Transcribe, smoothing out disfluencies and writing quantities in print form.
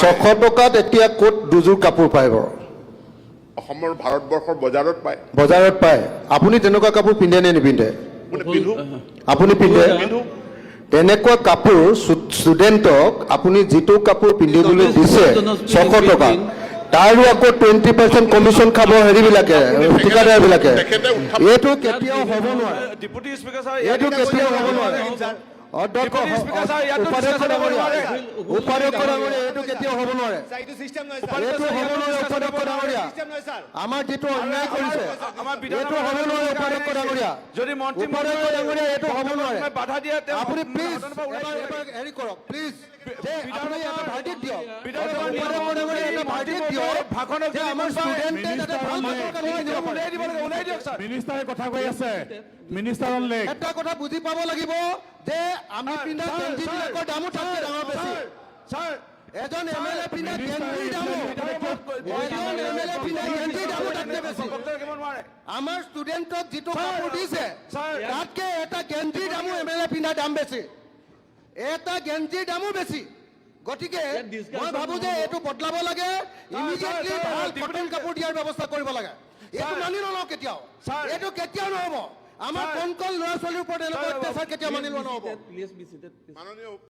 600 টকাত এতিয়া ক'ত দুযোৰ কাপোৰ পায় বাৰু? অসমৰ ভাৰতবৰ্ষৰ বজাৰত পায়। বজাৰত পায়। আপুনি তেনেকুৱা কাপোৰ পিন্ধে নে নিপিন্ধে? আপুনি পিন্ধে? তেনেকুৱা কাপোৰ ষ্টুডেণ্টক আপুনি যিটো কাপোৰ পিন্ধিবলৈ দিছে 600 টকা তাৰো আকৌ 20% কমিশ্যন খাব হেৰিবিলাকে ঠিকাদাৰবিলাকে। এইটো কেতিয়াও হ'ব নোৱাৰে। ডিপুটি স্পিকাৰ ছাৰ এইটো কেতিয়াও হ'ব নোৱাৰে। অধ্যক্ষ উপাধ্যক্ষ ডাঙৰীয়া এইটো কেতিয়াও হ'ব নোৱাৰে। এইটো হ'ব নোৱাৰে উপাধ্যক্ষ ডাঙৰীয়া। আমাৰ যিটো অন্যায় কৰিছে এইটো হ'ব নোৱাৰে উপাধ্যক্ষ ডাঙৰীয়া। যদি মন্ত্ৰী উপাধ্যক্ষ ডাঙৰীয়া এইটো হ'ব নোৱাৰে। বাধা দিয়ে আপুনি প্লিজ এবাৰ হেৰি কৰক প্লিজ। আপুনি এটা ভাৰ্ডিক্ট দিয়ক। উপাধ্যক্ষ ডাঙৰীয়া এটা ভাৰ্ডিক্ট দিয়ক। ভাষণক যে আমাৰ ষ্টুডেণ্টে যাতে ভাল কাপোৰ কিনিব পাৰে। ওলাই দিয়ক ছাৰ। মিনিষ্টাৰে কথা কৈ আছে। Minister on leg. এটা কথা বুজি পাব লাগিব যে আমি পিন্ধা গেঞ্জিবিলাকৰ দামো তাতকৈ ডাঙৰ বেছি। ছাৰ এজন এমএলএ পিন্ধা গেঞ্জিৰ দামো তাতকৈ বেছি। আমাৰ ষ্টুডেণ্টক যিটো কাপোৰ দিছে তাতকৈ এটা গেঞ্জিৰ দামো এমএলএ পিন্ধা দাম বেছি। এটা গেঞ্জিৰ দামো বেছি। গতিকে মই ভাবো যে এইটো বদলাব লাগে। ইমিডিয়েটলি ভাল কটন কাপোৰ দিয়াৰ ব্যৱস্থা কৰিব লাগে। এইটো মানি নলওঁ কেতিয়াও। এইটো কেতিয়াও নহ'ব। আমাৰ কণ কণ ল'ৰা ছোৱালীৰ ওপৰত এনেকুৱা অত্যাচাৰ কেতিয়াও মানি লোৱা নহ'ব। মাননীয়